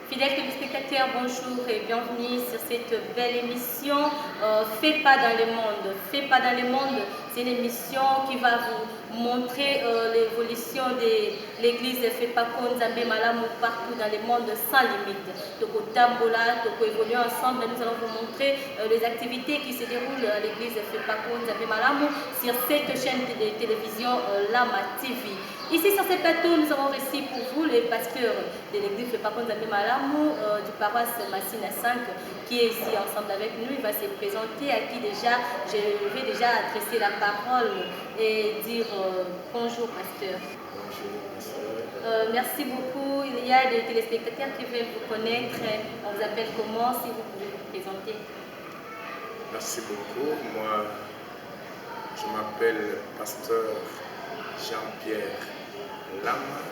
Fidèles téléspectateurs, bonjour et bienvenue sur cette belle émission Fais pas dans le monde. Fais pas dans le monde, c'est une émission qui va vous montrer l'évolution de l'église Fais pas Nzambe Malamu partout dans le monde sans limite. Donc au Tambola, donc évoluer ensemble, nous allons vous montrer les activités qui se déroulent à l'église Fais pas Nzambe Malamu sur cette chaîne de télévision Lama TV. Ici sur ce plateau, nous avons reçu pour vous les pasteurs de l'église Fais pas Nzambe Malamu du paroisse Massina 5 qui est ici ensemble avec nous. Il va se présenter, à qui déjà je vais déjà adresser la parole et dire bonjour pasteur. Bonjour. Merci beaucoup. Il y a des téléspectateurs qui veulent vous connaître. On vous appelle comment, si vous pouvez vous présenter? Merci beaucoup. Moi, je m'appelle pasteur Jean-Pierre Lama.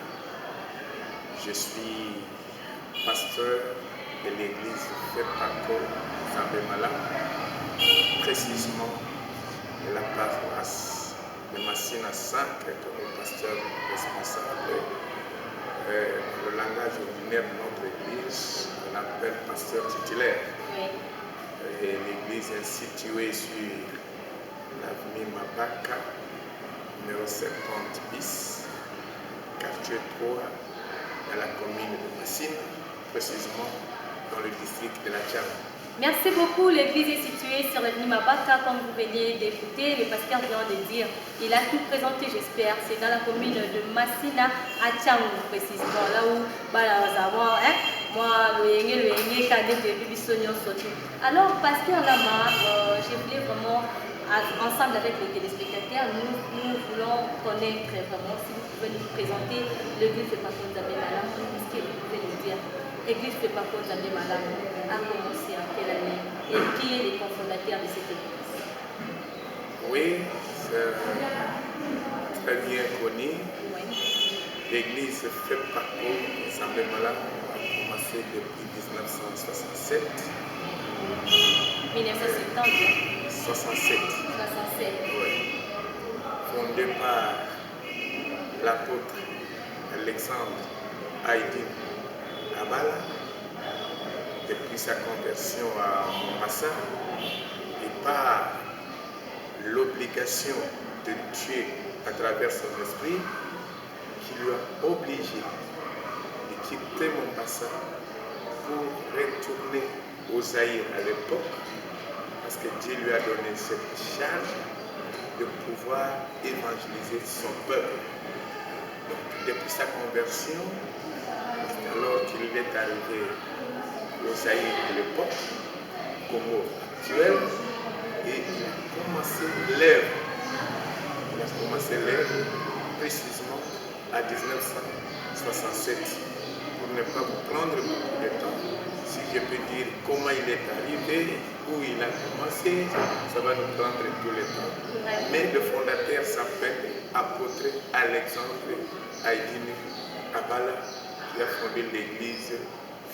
Je suis pasteur de l'église Fais pas Nzambe Malamu, précisément de la paroisse de Massina 5, comme pasteur responsable. Le langage ordinaire de notre église, on appelle pasteur titulaire. Oui. Et l'église est située sur l'avenue Mabaka, numéro 70 bis, quartier 3, dans la commune de Massina, précisément dans le district de la Tchad. Merci beaucoup. L'église est située sur l'avenue Mabaka, comme vous venez d'écouter. Le pasteur vient de dire, il a tout présenté, j'espère. C'est dans la commune de Massina, à Tchangou, précisément, là où moi, le cadet de Bibisonio Soto. Alors, pasteur Lama, je voulais vraiment, ensemble avec les téléspectateurs, nous voulons connaître vraiment, si vous pouvez nous présenter l'église Fais pas Nzambe Malamu, qu'est-ce que vous pouvez nous dire? L'église Fais pas Nzambe Malamu a commencé en quelle année et qui est le cofondateur de cette église? Oui, c'est très bien connu. Oui. L'église Fais pas Nzambe Malamu a commencé depuis 1967. 1970. 67. 67. Oui. Fondé par l'apôtre Alexandre Haïdine Abala, depuis sa conversion à Mombasa, et par l'obligation de Dieu à travers son esprit, qui lui a obligé de quitter Mombasa pour retourner au Zaïre à l'époque, parce que Dieu lui a donné cette charge de pouvoir évangéliser son peuple. Donc, depuis sa conversion, alors qu'il est arrivé au Zaïre de l'époque, Congo actuel, et il a commencé l'œuvre. Il a commencé l'œuvre précisément à 1967. Pour ne pas vous prendre beaucoup de temps, si je peux dire comment il est arrivé, où il a commencé, ça va nous prendre tout le temps. Mais le fondateur s'appelle apôtre Alexandre Haïdine Abala, qui a fondé l'église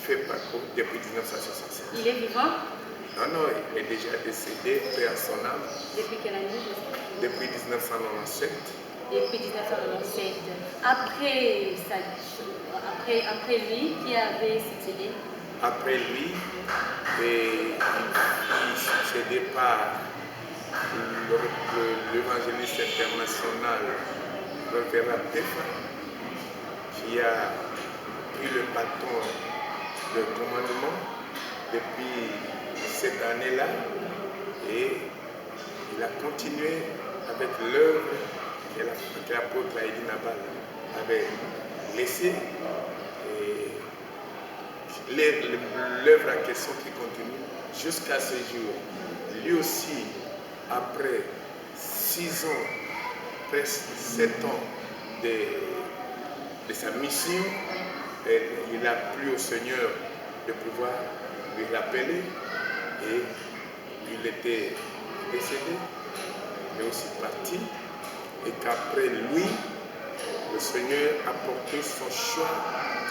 Fais pas depuis 1967. Il est vivant? Non, il est déjà décédé, paix à son âme. Depuis quelle année? Depuis 1997. Depuis 1997. Après lui, qui avait succédé? Après lui, il fut succédé par l'évangéliste international Révérend Péfa, qui a pris le bâton de commandement depuis cette année-là, et il a continué avec l'œuvre que l'apôtre Haïdine Abala avait laissée, et l'œuvre en question qui continue jusqu'à ce jour. Lui aussi, après 6 ans, presque 7 ans de sa mission, il a plu au Seigneur de pouvoir lui rappeler, et il était décédé, il est aussi parti, et qu'après lui, le Seigneur a porté son choix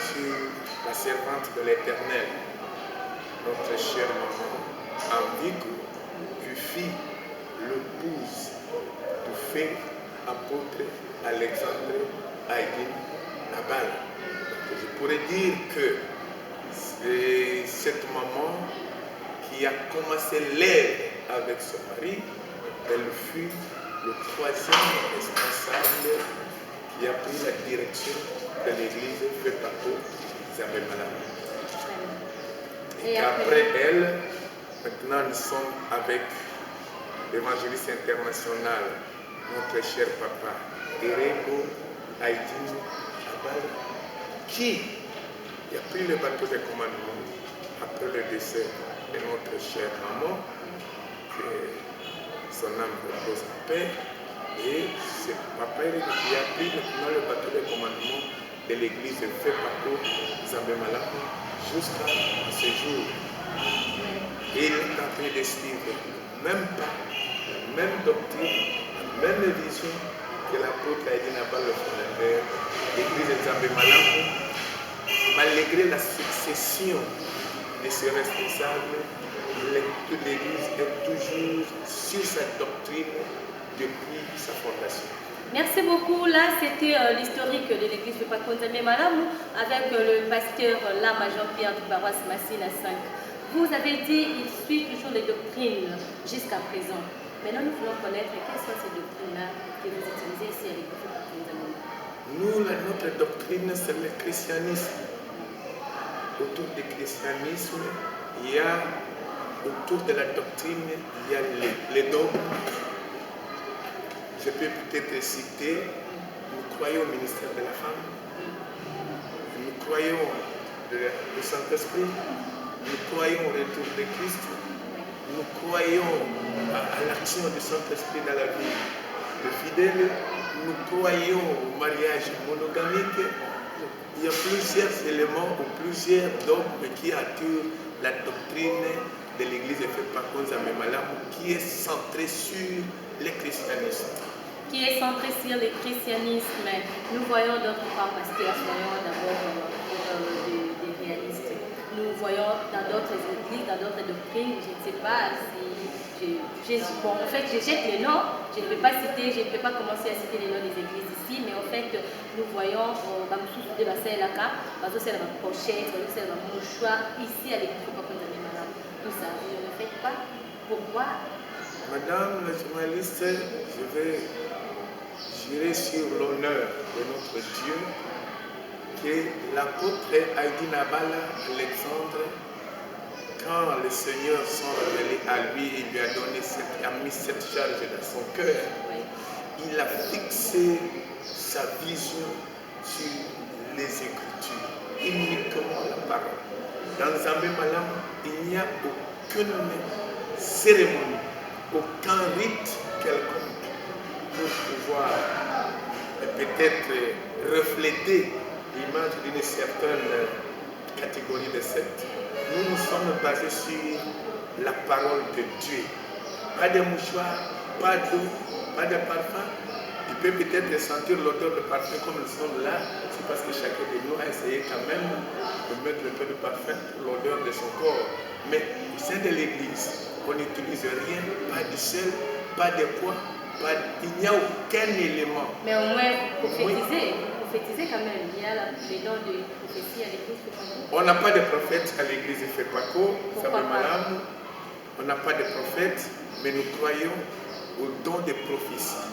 sur la servante de l'Éternel, notre chère maman Ambigo, qui fit l'épouse du fait apôtre Alexandre Haïdine Abala. Je pourrais dire que cette maman qui a commencé l'aide avec son mari, elle fut le troisième responsable qui a pris la direction de l'église Fepaco Zambemala. Et après elle, maintenant nous sommes avec l'évangéliste international, notre cher papa Erego Aïdine Abal, qui a pris le bateau de commandement après le décès de notre chère maman, que son âme repose en paix. Et c'est papa Erego qui a pris maintenant le bateau de commandement de l'église de Fepaco Zambemala jusqu'à ce jour. Et il est en train de suivre même pas la même doctrine, la même vision que l'apôtre Aïdine Abal, le fondateur de l'église de Zambemala, malgré la succession de ces responsables, l'église est toujours sur sa doctrine depuis sa fondation. Merci beaucoup. Là, c'était l'historique de l'église de Fepaco Zambemala avec le pasteur Lama Jean-Pierre du paroisse Massina 5. Vous avez dit qu'il suit toujours les doctrines jusqu'à présent. Maintenant, nous voulons connaître quelles sont ces doctrines-là que vous utilisez ici à l'église de Fepaco Zambemala. Nous, notre doctrine, c'est le christianisme. Autour du christianisme, il y a, autour de la doctrine, il y a les dogmes. Je peux peut-être citer, nous croyons au ministère de la femme, nous croyons au Saint-Esprit, nous croyons au retour de Christ, nous croyons à l'action du Saint-Esprit dans la vie des fidèles, nous croyons au mariage monogamique. Il y a plusieurs éléments ou plusieurs dogmes qui attirent la doctrine de l'église de Fepaco Zambemala qui est centrée sur le christianisme. Qui est centré sur le christianisme. Nous voyons d'autres fois, pasteurs, soyons d'abord des réalistes. Nous voyons dans d'autres églises, dans d'autres doctrines, je ne sais pas si bon, en fait, je jette les noms, je ne vais pas citer, je ne peux pas commencer à citer les noms des églises ici, mais en fait, nous voyons de Baselaka, Bazosela Pochette, Bazosela Mouchoir, ici à l'église de Fepaco Zambemala. Tout ça, vous ne le faites pas. Pourquoi? Madame la journaliste, je vais jurer sur l'honneur de notre Dieu que l'apôtre Aïdine Abal Alexandre, quand le Seigneur s'en révélé à lui et lui a mis cette charge dans son cœur, il a fixé sa vision sur les Écritures, uniquement la parole. Dans Zambemala, il n'y a aucune cérémonie, aucun rite quelconque pour pouvoir peut-être refléter l'image d'une certaine catégorie de sectes. Nous nous sommes basés sur la parole de Dieu. Pas de mouchoirs, pas d'eau, pas de parfum. Il peut peut-être sentir l'odeur de parfum comme nous sommes là. C'est parce que chacun de nous a essayé quand même de mettre un peu de parfum pour l'odeur de son corps. Mais au sein de l'église, on n'utilise rien, pas de sel, pas de poids, il n'y a aucun élément. Mais au moins, prophétisez quand même. Il y a les dons de prophétie à l'église de Fepaco. On n'a pas de prophète à l'église de Fepaco, on n'a pas de prophète, mais nous croyons au don de prophétie.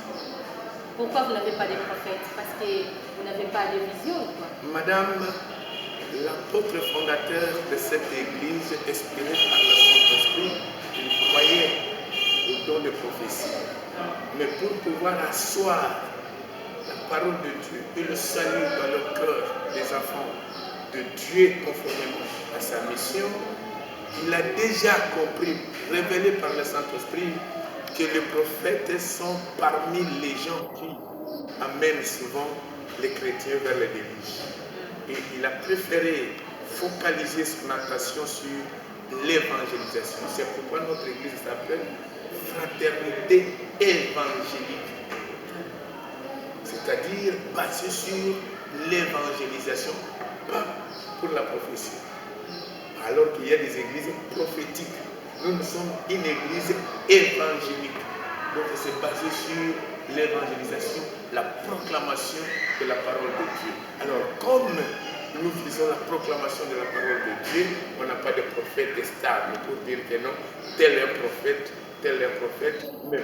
Pourquoi vous n'avez pas de prophète? Parce que vous n'avez pas de vision, quoi. Madame, l'apôtre fondateur de cette église, inspiré par le Saint-Esprit, il croyait au don de prophétie. Mais pour pouvoir asseoir la parole de Dieu et le salut dans le cœur des enfants de Dieu conformément à sa mission, il a déjà compris, révélé par le Saint-Esprit, que les prophètes sont parmi les gens qui amènent souvent les chrétiens vers les déluge. Et il a préféré focaliser son attention sur l'évangélisation. C'est pourquoi notre église s'appelle Fraternité évangélique. C'est-à-dire basée sur l'évangélisation, pas pour la prophétie. Alors qu'il y a des églises prophétiques. Nous sommes une église évangélique. Donc c'est basé sur l'évangélisation, la proclamation de la parole de Dieu. Alors comme nous faisons la proclamation de la parole de Dieu, on n'a pas de prophète stable pour dire que non, tel est un prophète, tel est un prophète. Mais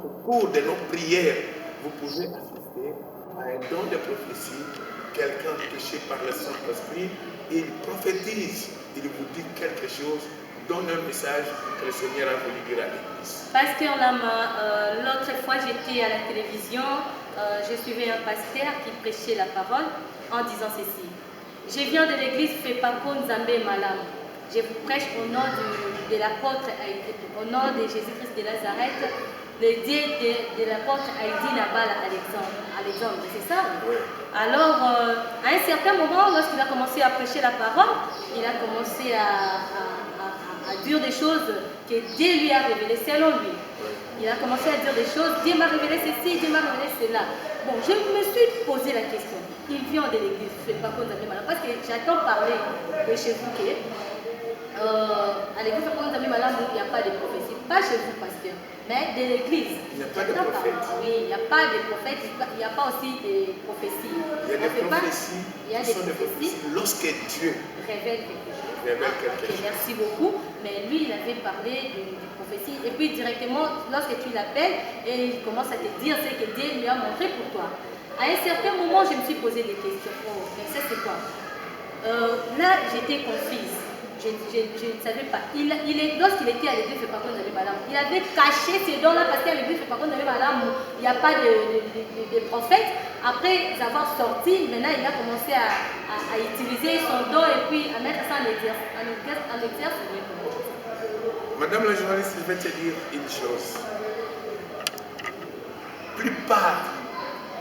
au cours de nos prières, vous pouvez assister à un don de prophétie, quelqu'un touché par le Saint-Esprit, il prophétise, il vous dit quelque chose, donne un message que le Seigneur a voulu dire à l'Église. Pasteur Lama, l'autre fois j'étais à la télévision, je suivais un pasteur qui prêchait la parole en disant ceci. Je viens de l'église Fepako Nzambe Malam. Je vous prêche au nom de l'apôtre, au nom de Jésus-Christ de Nazareth, le Dieu de l'apôtre Haïdi Nabal Alexandre, c'est ça? Oui. Alors, à un certain moment, lorsqu'il a commencé à prêcher la parole, il a commencé à dire des choses que Dieu lui a révélées selon lui. Il a commencé à dire des choses, Dieu m'a révélé ceci, Dieu m'a révélé cela. Bon, je me suis posé la question. Il vient de l'église, je ne fais pas comme ça, parce que j'attends parler de chez vous que à l'église, il n'y a pas de prophétie. Pas chez vous, pasteur, mais de l'église. Il n'y a pas de prophète. Oui, il n'y a pas de prophète, il n'y a pas aussi de prophéties. Il y a des prophéties qui sont des prophéties lorsque Dieu révèle quelque chose. Chose. Merci beaucoup. Mais lui, il avait parlé de prophétie. Et puis directement, lorsque tu l'appelles, et il commence à te dire ce que Dieu lui a montré pour toi. À un certain moment, je me suis posé des questions. Oh, mais ça c'est quoi? Là, j'étais confuse. Je ne savais pas. Lorsqu'il était à l'église, il avait caché ces dons-là parce qu'à l'église, il n'y a pas de prophète. Après avoir sorti, maintenant il a commencé à utiliser son don et puis à mettre ça en exerce. Madame la journaliste, je vais te dire une chose. La plupart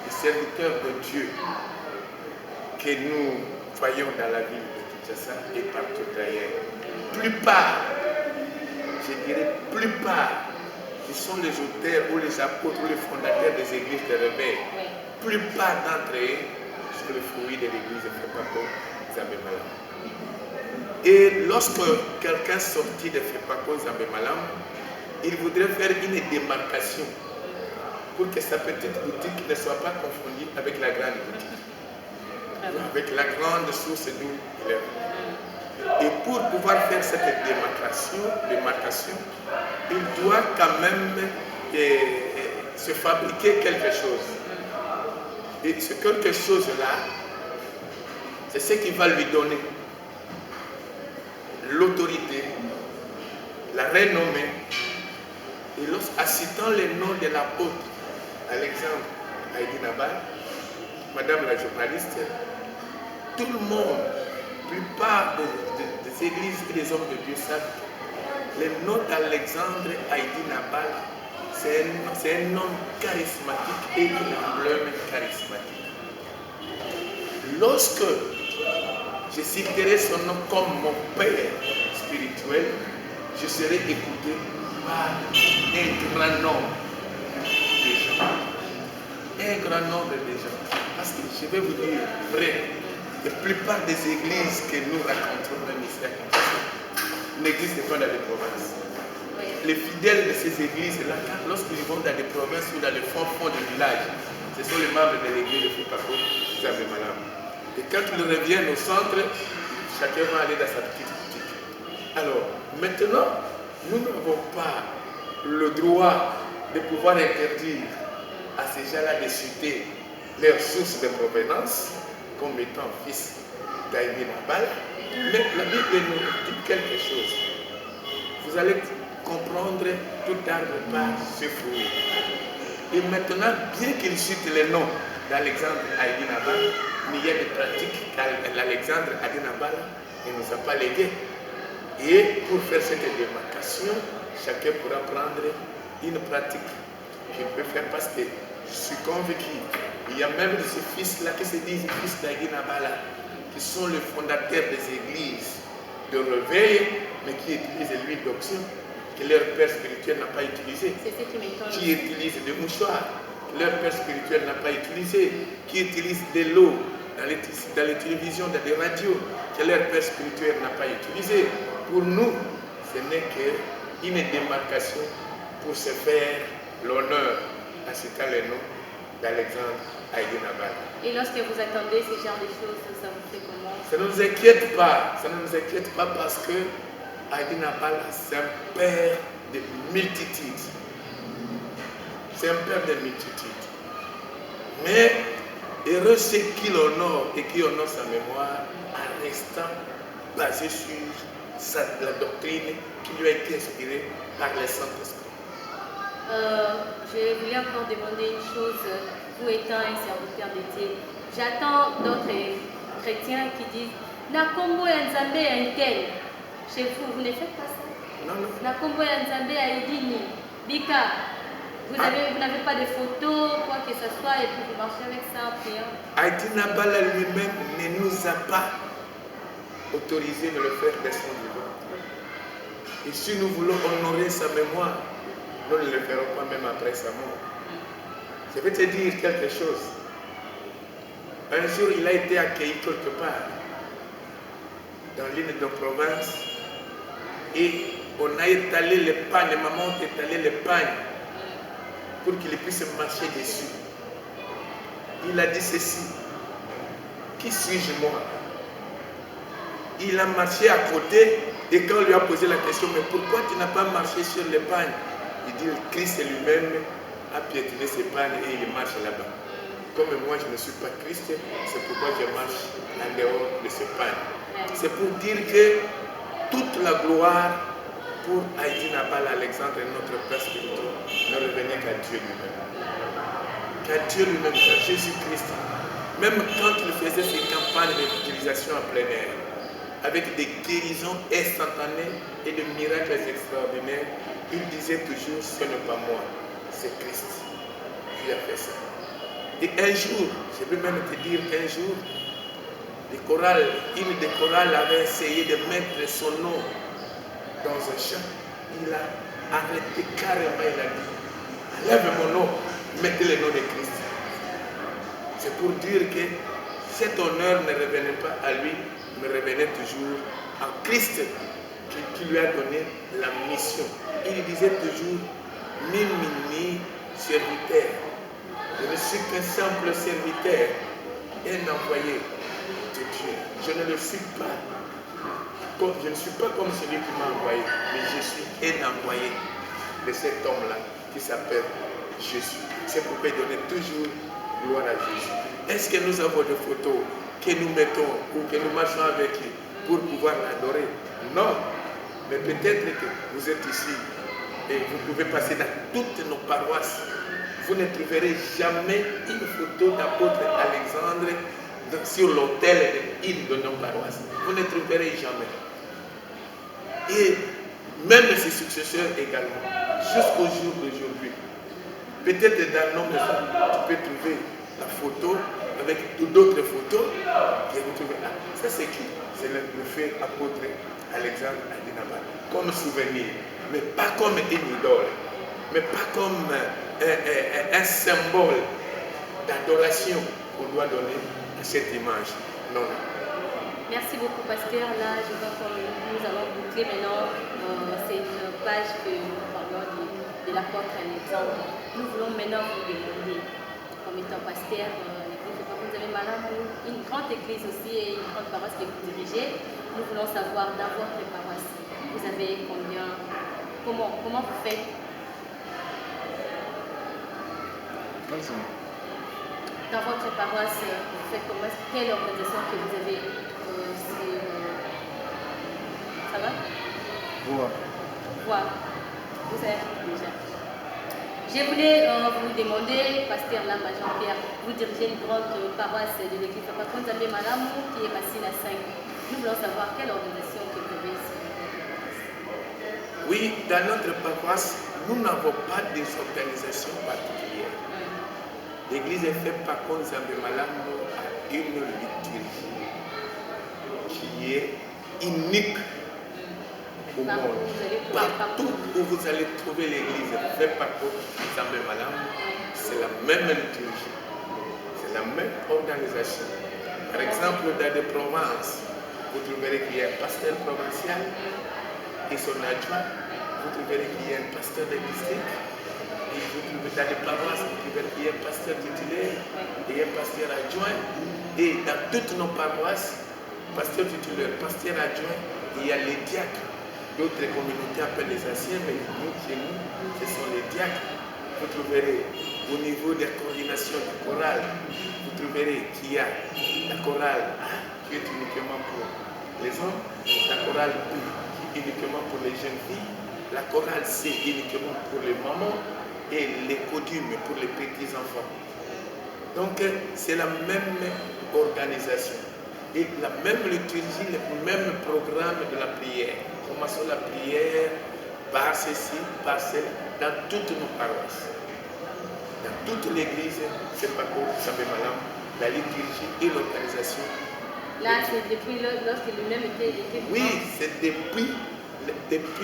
des serviteurs de Dieu que nous voyons dans la ville de Kinshasa et partout ailleurs, plupart, je dirais plupart, qui sont les auteurs ou les apôtres ou les fondateurs des églises de rebelles, plupart d'entre eux sont le fruit de l'église de Fepako Nzambe Malam. Et lorsque quelqu'un sortit de Fepako Nzambe Malam, il voudrait faire une démarcation pour que sa petite boutique ne soit pas confondue avec la grande boutique, avec la grande source d'où il est. Et pour pouvoir faire cette démarcation, il doit quand même se fabriquer quelque chose. Et ce quelque chose-là, c'est ce qui va lui donner l'autorité, la renommée. Et lorsqu'en citant les noms de l'apôtre Alexandre Haïdi Nabal, Madame la journaliste, tout le monde, la plupart des églises et des hommes de Dieu savent que le nom d'Alexandre Haïdi Nabal, c'est un nom charismatique et une emblème charismatique. Lorsque je citerai son nom comme mon père spirituel, je serai écouté par un grand nombre de gens. Un grand nombre de gens. Parce que je vais vous dire vrai, la plupart des églises que nous racontons même ici à Kinshasa n'existent pas dans les provinces. Les fidèles de ces églises-là, lorsqu'ils vont dans les provinces ou dans les fonds de village, ce sont les membres de l'église de Fepako Nzambe Malam. Et quand ils reviennent au centre, chacun va aller dans sa petite boutique. Alors, maintenant, nous n'avons pas le droit de pouvoir interdire à ces gens-là de citer leur source de provenance comme étant fils d'Haïdi Nabal. Mais la Bible nous dit quelque chose. Vous allez comprendre tout arbre par ce fruit. Et maintenant, bien qu'il cite le nom d'Alexandre Haïdi Nabal, il y a des pratiques qu'Alexandre Haïdi Nabal ne nous a pas léguées. Et pour faire cette démarcation, chacun pourra prendre une pratique qu'il peut faire parce que je suis convaincu. Il y a même de ces fils-là qui se disent fils d'Haïdi Nabal, qui sont les fondateurs des églises de réveil, mais qui utilisent l'huile d'onction que leur père spirituel n'a pas utilisé, qui utilisent des mouchoirs que leur père spirituel n'a pas utilisé, qui utilisent de l'eau dans les télévisions, dans les radios que leur père spirituel n'a pas utilisé. Pour nous, ce n'est qu'une démarcation pour se faire l'honneur en citant le nom d'Alexandre Aïdine Abala. Et lorsque vous attendez ce genre de choses, ça vous fait comment? Ça ne nous inquiète pas. Ça ne nous inquiète pas parce que Aïdine Abala, c'est un père de multitudes. C'est un père de multitudes. Mais heureux ceux qui l'honorent et qui honorent sa mémoire en restant basé sur la doctrine qui lui a été inspirée par le Saint-Esprit. Je voulais encore demander une chose, vous étant un serviteur de Dieu, j'attends d'autres chrétiens qui disent Nakombo ya Nzambe un tel. Chez vous, vous ne faites pas ça? Non, non. Nakombo ya Nzambe Aïdini, Bika, vous n'avez pas de photos, quoi que ce soit, et puis vous marchez avec ça en priant. Aïdine Abala lui-même ne nous a pas autorisé de le faire descendre du ventre. Et si nous voulons honorer sa mémoire, nous ne le ferons pas même après sa mort. Je vais te dire quelque chose. Un jour, il a été accueilli quelque part, dans l'île de province, et on a étalé les pagnes, maman a étalé les pagnes pour qu'il puisse marcher dessus. Il a dit ceci, qui suis-je moi? Il a marché à côté, et quand on lui a posé la question, mais pourquoi tu n'as pas marché sur les pagnes? Il dit, Christ lui-même a piétiné ses pagnes et il marche là-bas. Comme moi, je ne suis pas Christ, c'est pourquoi je marche en dehors de ces pagnes. C'est pour dire que toute la gloire pour Aïdine Abala, Alexandre, notre Père spirituel, ne revenait qu'à Dieu lui-même. Qu'à Dieu lui-même, qu'à Jésus-Christ. Même quand il faisait ses campagnes d'évangélisation en plein air, avec des guérisons instantanées et des miracles extraordinaires, il disait toujours, ce n'est pas moi, c'est Christ qui a fait ça. Et un jour, je peux même te dire qu'un jour, une des chorales avait essayé de mettre son nom dans un chant. Il a arrêté carrément, il a dit, enlève mon nom, mettez le nom de Christ. C'est pour dire que cet honneur ne revenait pas à lui, mais revenait toujours à Christ qui lui a donné la mission. Il disait toujours, Mimini, serviteur. Je ne suis qu'un simple serviteur, un envoyé de Dieu. Je ne le suis pas. Je ne suis pas comme celui qui m'a envoyé, mais je suis un envoyé de cet homme-là qui s'appelle Jésus. C'est pourquoi il donnait toujours gloire à Jésus. Est-ce que nous avons des photos que nous mettons ou que nous marchons avec lui pour pouvoir l'adorer? Non. Mais peut-être que vous êtes ici et vous pouvez passer dans toutes nos paroisses. Vous ne trouverez jamais une photo d'apôtre Alexandre sur l'autel d'une de nos paroisses. Vous ne trouverez jamais. Et même ses successeurs également, jusqu'au jour d'aujourd'hui. Peut-être dans nos maisons, tu peux trouver la photo avec d'autres photos que vous trouvez. Ah, ça c'est qui? C'est le fait apôtre Alexandre Aïdine Abala. Comme souvenir, mais pas comme une idole, mais pas comme un symbole d'adoration qu'on doit donner à cette image. Non. Merci beaucoup, pasteur. Là, je vois comme nous allons boucler maintenant cette page que nous parlons de l'apôtre Alexandre. Nous voulons maintenant vous demander, comme étant pasteur, vous avez une grande église aussi et une grande paroisse que vous dirigez. Nous voulons savoir dans votre paroisse, vous avez combien, comment vous faites? Dans votre paroisse, vous faites comment? Quelle organisation que vous avez? Ça va? Voix. Vous savez déjà. Je voulais vous demander, pasteur Lamba Jean-Pierre, vous dirigez une grande paroisse de l'église Papa Konzambe Malamu qui est Bassine à 5. Nous voulons savoir quelle organisation que vous avez ici. Oui, dans notre paroisse, nous n'avons pas d'organisation particulière. L'église est faite par Konzambe Malamu à une liturgie qui est unique au monde. Partout où vous allez trouver l'église faite par Konzambe Malamu, c'est la même liturgie, c'est la même organisation. Par exemple, dans des provinces, vous trouverez qu'il y a un pasteur provincial et son adjoint. Vous trouverez qu'il y a un pasteur de district et dans les paroisses, il y a un pasteur titulaire et un pasteur adjoint. Et dans toutes nos paroisses, pasteur titulaire, pasteur adjoint, il y a les diacres. D'autres communautés appellent les anciens, mais nous, chez nous, ce sont les diacres. Vous trouverez au niveau de la coordination du choral, vous trouverez qu'il y a la chorale A qui est uniquement pour les hommes, la chorale B qui est uniquement pour les jeunes filles, la chorale C uniquement pour les mamans et les codymes pour les petits enfants. Donc c'est la même organisation et la même liturgie, le même programme de la prière. Commençons la prière par ceci, par cela, dans toutes nos paroisses. Dans toute l'église, c'est pas comme ça fait mal, la liturgie et l'organisation. Là, c'est depuis lorsque lui-même était. Oui, c'est depuis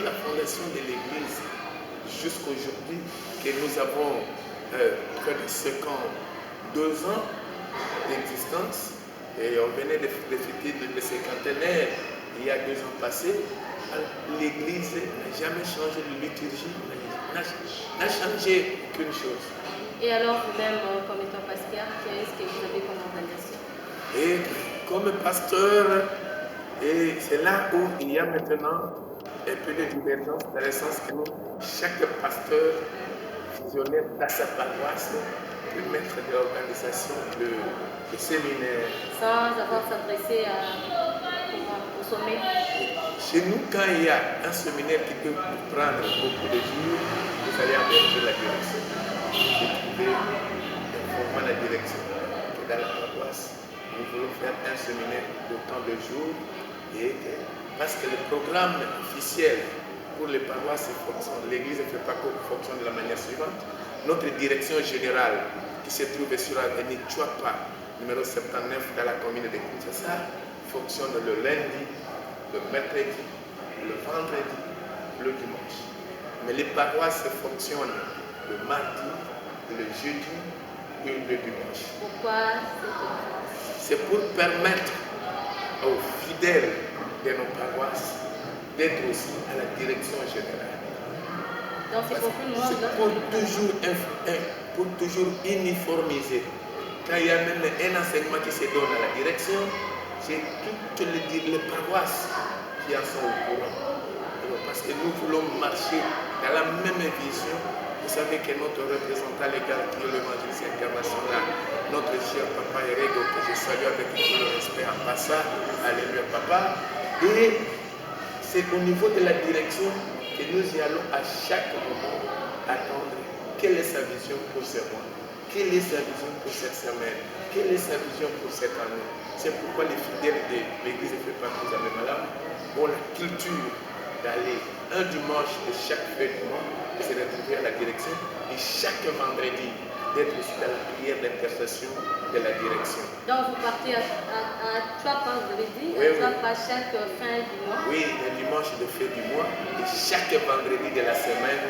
la fondation de l'église jusqu'aujourd'hui que nous avons près de 52 ans d'existence et on venait de fêter le cinquantenaire il y a 2 ans passés. L'église n'a jamais changé de liturgie, n'a changé aucune chose. Et alors vous-même, comme étant pasteur, qu'est-ce que vous avez comme organisation? Et comme pasteur, et c'est là où il y a maintenant un peu de divergence, dans le sens que nous, chaque pasteur fusionnaire dans sa paroisse peut mettre de l'organisation de séminaires. Sans avoir s'adresser au sommet. Chez nous, quand il y a un séminaire qui peut prendre beaucoup de jours, vous allez engager la direction. Vous trouvez vraiment la direction. Dans la paroisse, nous voulons faire un séminaire d'autant de jours et parce que le programme officiel pour les paroisses fonctionne. L'Église ne fait pas fonctionne de la manière suivante. Notre direction générale qui se trouve sur l'avenue Chouapa, numéro 79 dans la commune de Kinshasa, fonctionne le lundi, le mercredi, le vendredi, le dimanche. Mais les paroisses fonctionnent le mardi, le jeudi et le dimanche. Pourquoi? C'est pour permettre aux fidèles de nos paroisses d'être aussi à la direction générale. Donc c'est pour toujours uniformiser. Quand il y a même un enseignement qui se donne à la direction, c'est toutes les paroisses qui en sont au courant. Parce que nous voulons marcher dans la même vision. Vous savez que notre représentant légal qui est l'évangéliste international, notre cher Papa Erego, que je salue avec tout le respect en passant, alléluia Papa. Et c'est au niveau de la direction que nous y allons à chaque moment attendre quelle est sa vision pour ce mois, quelle est sa vision pour cette semaine, quelle est sa vision pour cette année. C'est pourquoi les fidèles de l'église ne fait pas plus avec madame ont la culture d'aller un dimanche de chaque fête du mois, de se retrouver à la direction et chaque vendredi d'être aussi dans la prière d'intercession de la direction. Donc vous partez à Chouapa, vous avez dit, oui, à Chouapa chaque fin du mois? Oui, le dimanche de fin du mois et chaque vendredi de la semaine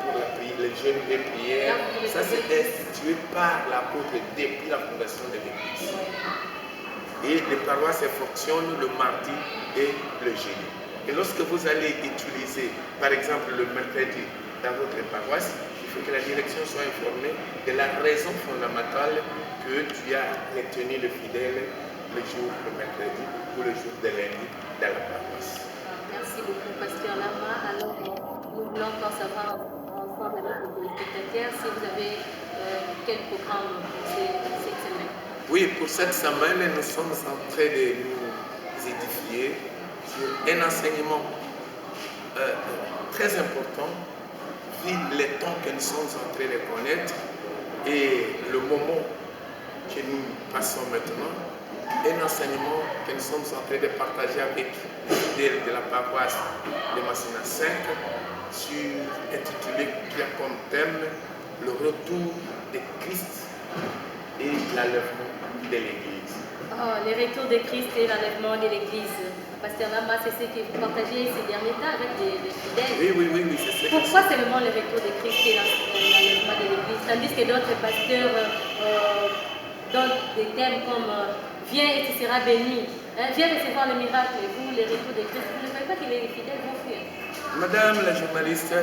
pour la prière, les jeûnes de prière. Ça c'est institué par l'apôtre depuis la fondation de l'église. Et les paroisses fonctionnent le mardi et le jeudi. Et lorsque vous allez utiliser, par exemple, le mercredi dans votre paroisse, il faut que la direction soit informée de la raison fondamentale que tu as retenu le fidèle le jour de mercredi ou le jour de lundi dans la paroisse. Merci beaucoup, Pasteur Lama. Alors, nous voulons encore savoir ensemble avec les téléspectateurs si vous avez quel programme pour cette semaine. Oui, pour cette semaine, nous sommes en train de nous édifier sur un enseignement très important, vu les temps que nous sommes en train de connaître et le moment que nous passons maintenant, un enseignement que nous sommes en train de partager avec les fidèles de la paroisse de Massina 5, intitulé qui a comme thème le retour de Christ et l'enlèvement de l'Église. Oh, le retour de Christ et l'enlèvement de l'Église. Pasteur Lama, c'est ce que vous partagez ces derniers temps avec les fidèles. Oui, c'est ça. Pourquoi seulement le retour de Christ et l'enlèvement de l'Église, tandis que d'autres pasteurs donnent des thèmes comme viens et tu seras béni, viens recevoir le miracle, et vous, le retour de Christ, vous ne savez pas que les fidèles vont fuir? Madame la journaliste,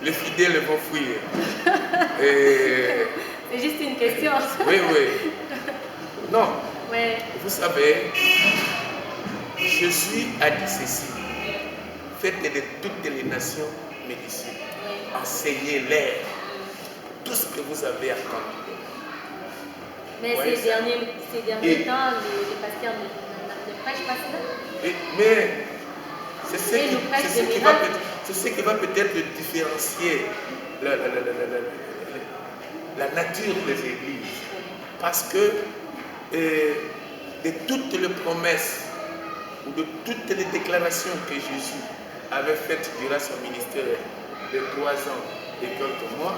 les fidèles vont fuir. C'est juste une question. Oui, oui. Non, Ouais. vous savez, Jésus a dit ceci. Faites de toutes les nations mes disciples. Enseignez-les tout ce que vous avez entendu. Mais Ouais, ces derniers temps, les pasteurs ne prêchent pas cela. Mais c'est ce qui va peut-être différencier la nature des églises. Parce que de toutes les promesses ou de toutes les déclarations que Jésus avait faites durant son ministère de 3 ans et quelques mois,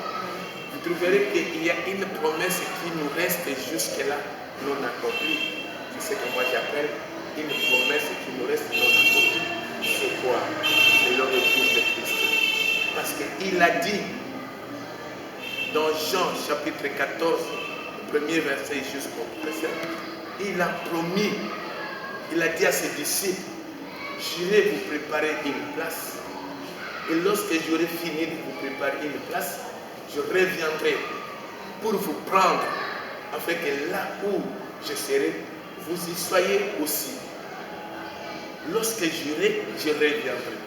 vous trouverez qu'il y a une promesse qui nous reste jusque-là non accomplie. C'est ce que moi j'appelle une promesse qui nous reste non accomplie. C'est quoi? C'est le retour de Christ. Parce qu'il a dit dans Jean chapitre 14, le premier verset jusqu'au 13, il a promis, il a dit à ses disciples, j'irai vous préparer une place. Et lorsque j'aurai fini de vous préparer une place, je reviendrai pour vous prendre, afin que là où je serai, vous y soyez aussi. Lorsque j'irai, je reviendrai.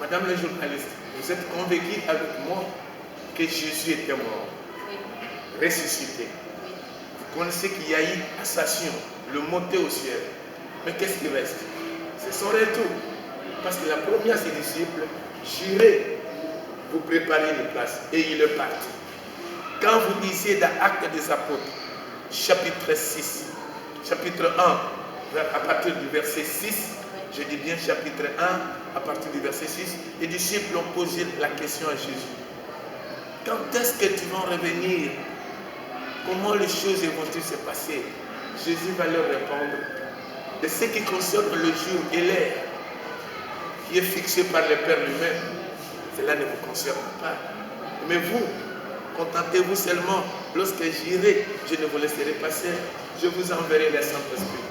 Madame la journaliste, vous êtes convaincue avec moi que Jésus était mort, ressuscité. Vous connaissez qu'il y a eu ascension, le monter au ciel. Mais qu'est-ce qui reste? C'est son retour. Parce que la première, ses disciples, j'irai vous préparer une place. Et il est parti. Quand vous lisez dans Actes des Apôtres, chapitre 6, chapitre 1, à partir du verset 6, je dis bien chapitre 1, à partir du verset 6, les disciples ont posé la question à Jésus. Quand est-ce que tu vas revenir? Comment les choses vont-elles se passer? Jésus va leur répondre. De ce qui concerne le jour et l'heure qui est fixé par le Père lui-même, cela ne vous concerne pas. Mais vous, contentez-vous seulement. Lorsque j'irai, je ne vous laisserai pas seul. Je vous enverrai le Saint-Esprit.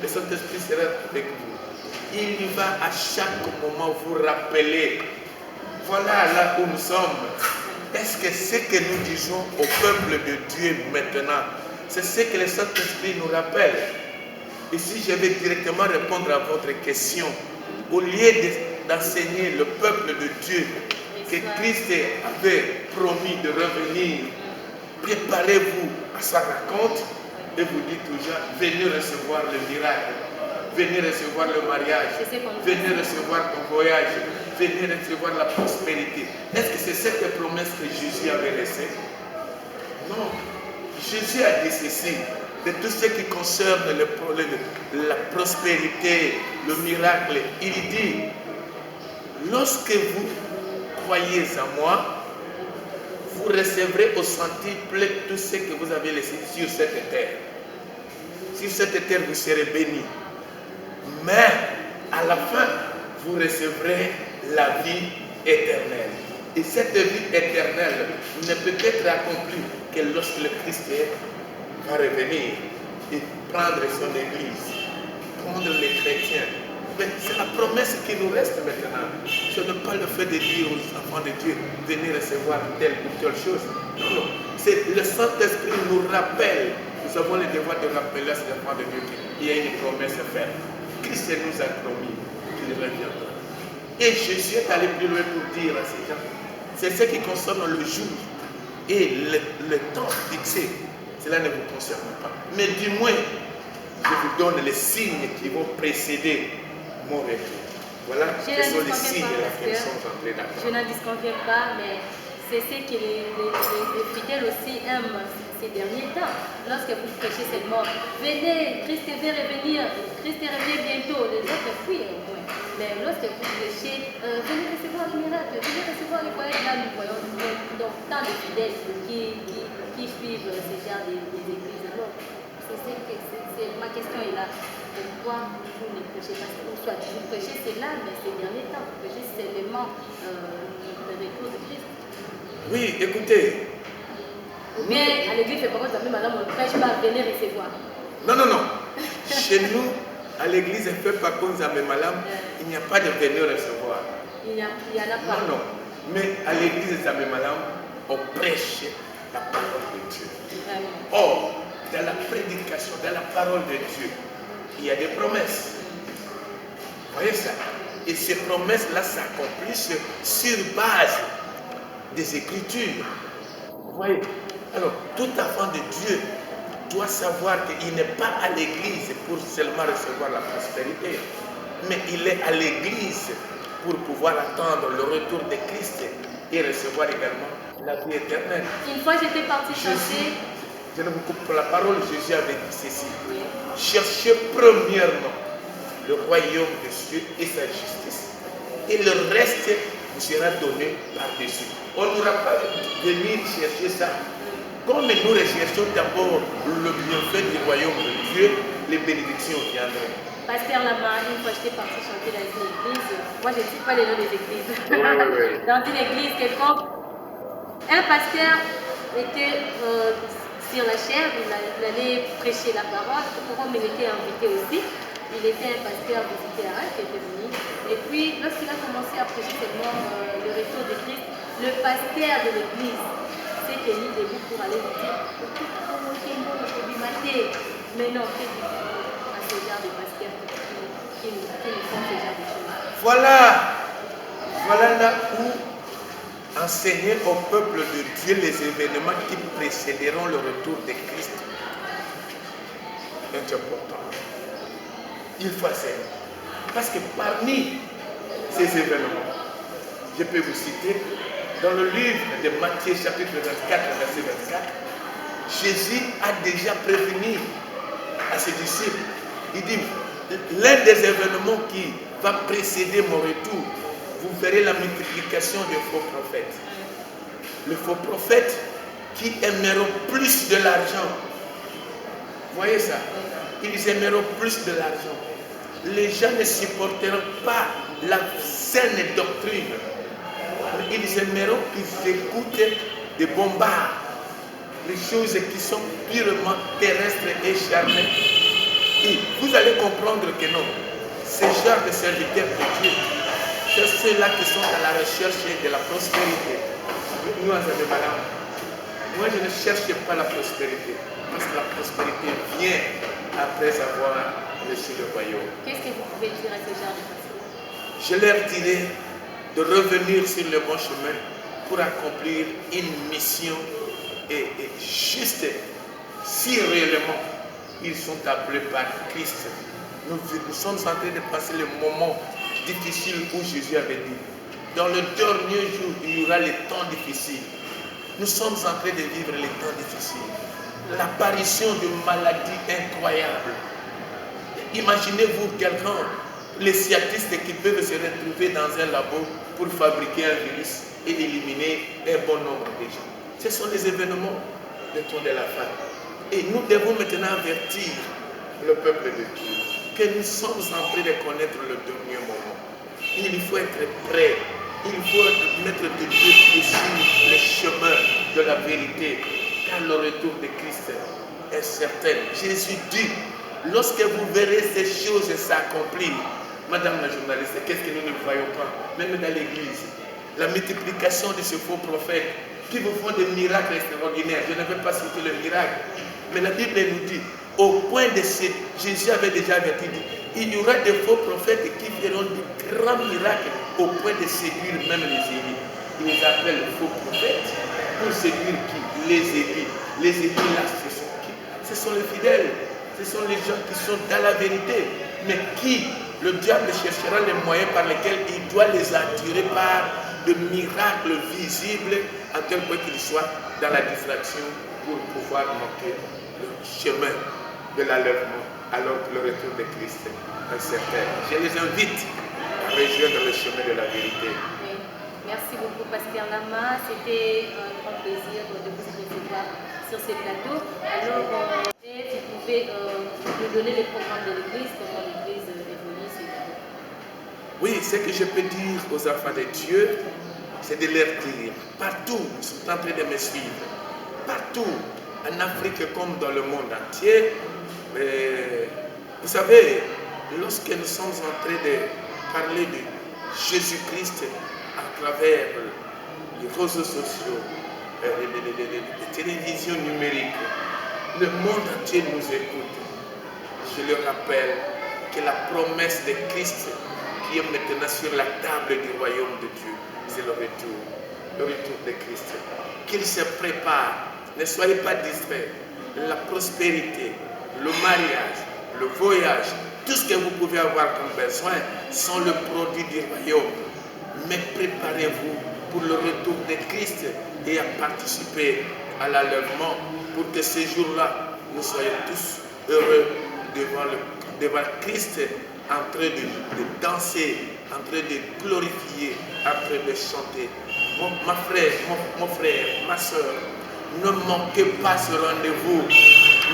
Le Saint-Esprit sera avec vous. Il va à chaque moment vous rappeler. Voilà là où nous sommes. Est-ce que ce que nous disons au peuple de Dieu maintenant, c'est ce que le Saint-Esprit nous rappelle? Et si je vais directement répondre à votre question, au lieu d'enseigner le peuple de Dieu que Christ avait promis de revenir, préparez-vous à sa rencontre et vous dites toujours, venez recevoir le miracle, venez recevoir le mariage, venez recevoir ton voyage, venez recevoir la prospérité. Est-ce que c'est cette promesse que Jésus avait laissée? Non. Jésus a dit ceci, de tout ce qui concerne la prospérité, le miracle. Il dit, lorsque vous croyez en moi, vous recevrez au centuple tout ce que vous avez laissé sur cette terre. Sur cette terre, vous serez bénis. Mais à la fin, vous recevrez la vie éternelle. Et cette vie éternelle ne peut être accomplie que lorsque le Christ va revenir et prendre son église, prendre les chrétiens. Mais c'est la promesse qui nous reste maintenant. Ce n'est pas le fait de dire aux enfants de Dieu, venez recevoir telle ou telle chose. Non, non. C'est le Saint-Esprit nous rappelle. Nous avons le devoir de rappeler à ces enfants de Dieu qu'il y a une promesse à faire. Christ nous a promis qu'il reviendra. Et Jésus est allé plus loin pour dire à ces gens, c'est ce qui concerne le jour et le temps fixé. Cela ne vous concerne pas. Mais du moins, je vous donne les signes qui vont précéder mon retour. Voilà, ce sont les signes qui sont entrés d'accord. Je n'en disconviens pas, mais c'est ce que les fidèles aussi aiment ces derniers temps. Lorsque vous prêchez seulement, venez, Christ va revenir, Christ revient bientôt, les autres fuient au moins. Mais lorsque vous prêchez, venez recevoir le miracle, venez recevoir le voyage, là nous voyons donc tant de fidèles qui suivent ce genre d'églises. Alors, ma question est là. Pourquoi vous ne prêchez pas? Soit vous prêchez cela, mais ces derniers temps, vous prêchez seulement le retour de Christ. Oui, écoutez. Ou bien à l'église, c'est pourquoi madame, on ne prêche pas, venez recevoir. Non, non, non. Chez nous, à l'église, il n'y a pas de venir recevoir. Il n'y en a pas. Non, non. Mais à l'église des Abemalam, on prêche la parole de Dieu. Vraiment. Or, dans la prédication, dans la parole de Dieu, il y a des promesses. Vous voyez ça? Et ces promesses-là s'accomplissent sur base des Écritures. Vous voyez? Alors, tout enfant de Dieu doit savoir qu'il n'est pas à l'église pour seulement recevoir la prospérité, mais il est à l'église pour pouvoir attendre le retour de Christ et recevoir également la vie éternelle. Une fois j'étais partie Jésus, chercher. je ne vous coupe pas la parole, Jésus avait dit ceci. Oui. Cherchez premièrement le royaume de Dieu et sa justice. Et le reste vous sera donné par-dessus. On n'aura pas venir chercher ça. Comme nous recherchons d'abord le bienfait du royaume de Dieu, les bénédictions viendront. Pasteur Lama, une fois j'étais partie chanter dans une église. Moi je ne dis pas les noms des églises. Oui. Dans une église quelconque, un pasteur était sur la chaire, il allait prêcher la parole. Comme il était invité aussi, il était un pasteur visiteur qui était venu. Et puis lorsqu'il a commencé à prêcher seulement le retour de Christ, le pasteur de l'église s'est tenu debout pour aller lui dire mais non, fais du à ce genre de pasteurs qui nous font ce genre de choses. Voilà là où enseigner au peuple de Dieu les événements qui précéderont le retour de Christ est important. Il faut enseigner. Parce que parmi ces événements, je peux vous citer, dans le livre de Matthieu chapitre 24, verset 24, Jésus a déjà prévenu à ses disciples. Il dit, l'un des événements qui va précéder mon retour, vous verrez la multiplication des faux prophètes. Les faux prophètes qui aimeront plus de l'argent. Vous voyez ça? Ils aimeront plus de l'argent. Les gens ne supporteront pas la saine doctrine. Ils aimeront qu'ils écoutent des bombards, les choses qui sont purement terrestres et charnelles. Et vous allez comprendre que non, ces genres de serviteurs de Dieu, c'est ceux-là qui sont à la recherche de la prospérité. Nous, en Abemalam, moi je ne cherche pas la prospérité, parce que la prospérité vient après avoir reçu le royaume. Qu'est-ce que vous pouvez dire à ce genre de personnes? Je leur dirai de revenir sur le bon chemin pour accomplir une mission et juste si réellement ils sont appelés par Christ. Nous sommes en train de passer le moment difficile où Jésus avait dit, dans le dernier jour, il y aura les temps difficiles. Nous sommes en train de vivre les temps difficiles. L'apparition de maladies incroyables. Imaginez-vous quelqu'un, les sciatistes qui peuvent se retrouver dans un labo pour fabriquer un virus et éliminer un bon nombre de gens. Ce sont les événements de temps de la fin. Et nous devons maintenant avertir le peuple de Dieu que nous sommes en train de connaître le dernier moment. Il faut être prêt. Il faut mettre de Dieu sur les chemins de la vérité, car le retour de Christ est certain. Jésus dit, lorsque vous verrez ces choses s'accomplir, Madame la journaliste, qu'est-ce que nous ne voyons pas, même dans l'église, la multiplication de ces faux prophètes qui vous font des miracles extraordinaires. Je ne vais pas citer le miracle, mais la Bible nous dit, au point de ce, Jésus avait déjà averti, il y aura des faux prophètes qui feront de grands miracles au point de séduire même les élus. Ils les appellent faux prophètes pour séduire qui? Les élus. Les élus là, ce sont qui? Ce sont les fidèles. Ce sont les gens qui sont dans la vérité, mais qui le diable cherchera les moyens par lesquels il doit les attirer par de miracles visibles à tel point qu'ils soient dans la distraction pour pouvoir manquer le chemin de l'enlèvement alors que le retour de Christ est certain. Je les invite à rejoindre le chemin de la vérité. Oui. Merci beaucoup Pasteur Lama, c'était un grand plaisir de vous recevoir sur ce plateau. Alors, vous pouvez nous donner les programmes de l'église, comment l'église évolue, s'il vous plaît. Oui, ce que je peux dire aux enfants de Dieu, c'est de leur dire, partout, ils sont en train de me suivre, partout, en Afrique comme dans le monde entier. Vous savez, lorsque nous sommes en train de parler de Jésus-Christ à travers les réseaux sociaux, les télévisions numériques. Le monde entier nous écoute. Je le rappelle que la promesse de Christ qui est maintenant sur la table du royaume de Dieu, c'est le retour de Christ. Qu'il se prépare, ne soyez pas distraits. La prospérité, le mariage, le voyage, tout ce que vous pouvez avoir comme besoin sont le produit du royaume. Mais préparez-vous pour le retour de Christ et à participer à l'enlèvement pour que ce jour-là, nous soyons tous heureux devant Christ en train de danser, en train de glorifier, en train de chanter. Mon frère, ma soeur, ne manquez pas ce rendez-vous.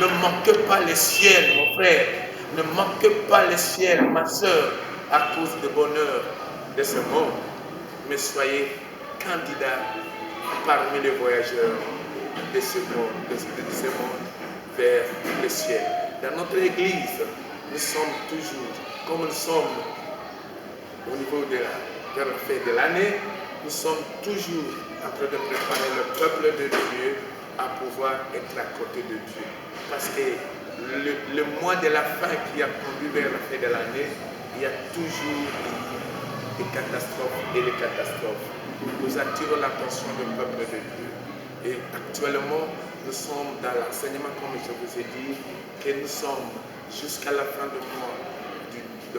Ne manquez pas le ciel, mon frère. Ne manquez pas le ciel, ma soeur, à cause du bonheur de ce monde. Mais soyez candidats parmi les voyageurs de ce monde vers le ciel. Dans notre église, nous sommes toujours, comme nous sommes au niveau de la fête de l'année, nous sommes toujours en train de préparer le peuple de Dieu à pouvoir être à côté de Dieu. Parce que le mois de la fin qui a conduit vers la fin de l'année, il y a toujours des catastrophes et des catastrophes. Nous attirons l'attention du peuple de Dieu. Et actuellement, nous sommes dans l'enseignement, comme je vous ai dit, que nous sommes jusqu'à la fin du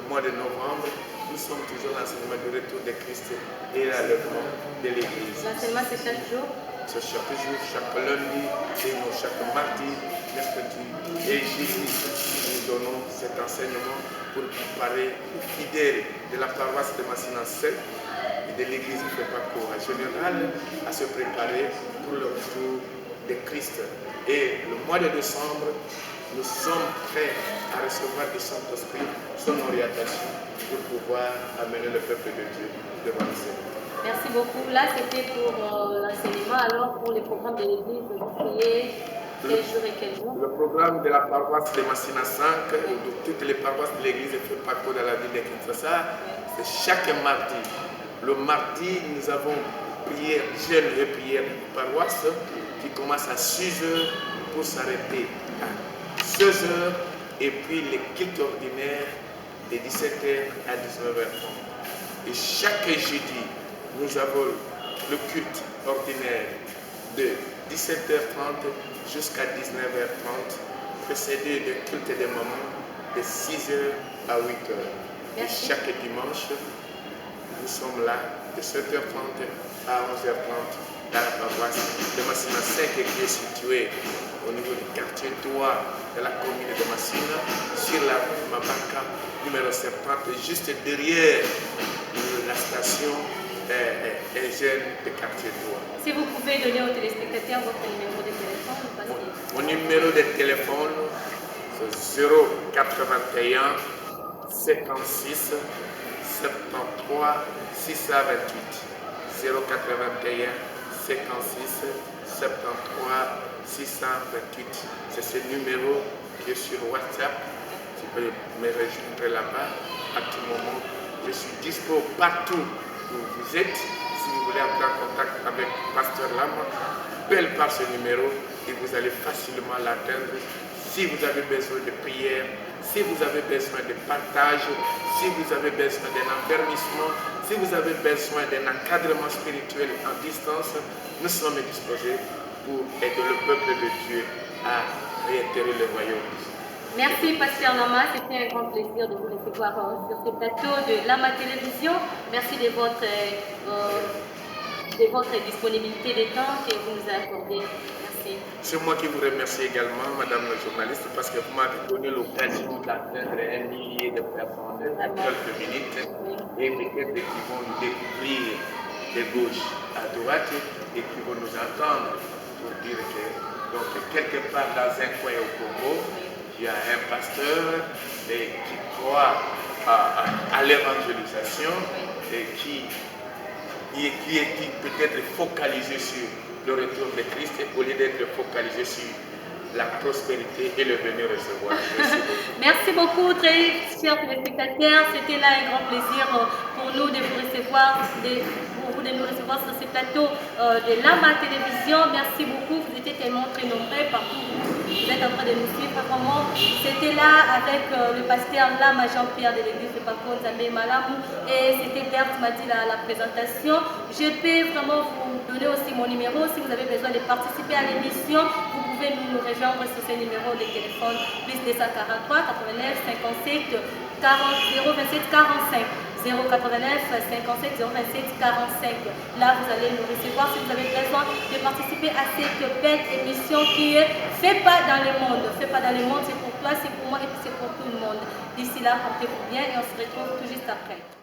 mois de novembre. Nous sommes toujours dans l'enseignement du retour de Christ et l'enlèvement de l'Église. L'enseignement, c'est chaque jour? C'est chaque jour, chaque lundi, et chaque mardi, mercredi et jeudi. Nous donnons cet enseignement pour préparer les fidèles de la paroisse de Massina 7 et de l'Église de Fepaco en général à se préparer pour le retour de Christ. Et le mois de décembre, nous sommes prêts à recevoir du Saint-Esprit son orientation pour pouvoir amener le peuple de Dieu devant le Seigneur. Merci beaucoup. Là, c'était pour l'enseignement. Alors, pour les programmes de l'Église, vous priez quel jour et quel jour? Le programme de la paroisse de Massina 5 et de toutes les paroisses de l'Église de Fepaco dans la ville de Kinshasa, c'est chaque mardi. Le mardi, nous avons prière, jeûne et prière de paroisse qui commence à 6 h pour s'arrêter à 16 h, et puis les cultes ordinaires de 17 h à 19 h 30. Et chaque jeudi, nous avons le culte ordinaire de 17 h 30 jusqu'à 19 h 30, précédé de culte des mamans de 6 h à 8 h. Et chaque dimanche, nous sommes là de 7 h 30 à 11 h 30 dans la paroisse de Massina 5 qui est située au niveau du quartier 3 de la commune de Massina, sur la rue Mabaka numéro 70, juste derrière la station Eugène de quartier 3. Si vous pouvez donner aux téléspectateurs votre numéro de téléphone. Mon numéro de téléphone, c'est 081 56 73 628. 081 56 73 628. C'est ce numéro qui est sur WhatsApp. Tu peux me rejoindre là-bas à tout moment. Je suis dispo partout où vous êtes. Si vous voulez entrer en contact avec Pasteur Lama, appelez par ce numéro et vous allez facilement l'atteindre. Si vous avez besoin de prière, si vous avez besoin de partage, si vous avez besoin d'un affermissement, si vous avez besoin d'un encadrement spirituel en distance, nous sommes disposés pour aider le peuple de Dieu à réitérer le royaume. Merci Pasteur Lama, c'était un grand plaisir de vous recevoir sur ce plateau de Lama Télévision. Merci de votre disponibilité de temps que vous nous avez accordé. Merci. C'est moi qui vous remercie également, Madame la journaliste, parce que vous m'avez donné l'occasion d'atteindre 1 millier de personnes en quelques minutes, et peut-être qui vont nous découvrir de gauche à droite et qui vont nous entendre pour dire que donc, quelque part dans un coin au Congo, il y a un pasteur qui croit à l'évangélisation et qui peut être focalisé sur le retour de Christ au lieu d'être focalisé sur la prospérité et le venir recevoir. Merci beaucoup, très chers téléspectateurs. C'était là un grand plaisir pour nous de vous recevoir, sur ce plateau de Lama Télévision. Merci beaucoup. Vous étiez tellement très nombreux partout. Vous êtes en train de nous suivre. Vraiment, c'était là avec le pasteur Lama Jean-Pierre de l'église de Pako Nzambe Malamu. Et c'était Berthe Madi la présentation. Je peux vraiment vous donner aussi mon numéro si vous avez besoin de participer à l'émission. Vous pouvez nous rejoindre sur ce numéro de téléphone plus 243 89 57 027 45 089 57 027 45. Là, vous allez nous recevoir si vous avez besoin de participer à cette belle émission qui est Fait pas dans le monde. Fait pas dans le monde, c'est pour toi, c'est pour moi et c'est pour tout le monde. D'ici là, portez-vous bien et on se retrouve tout juste après.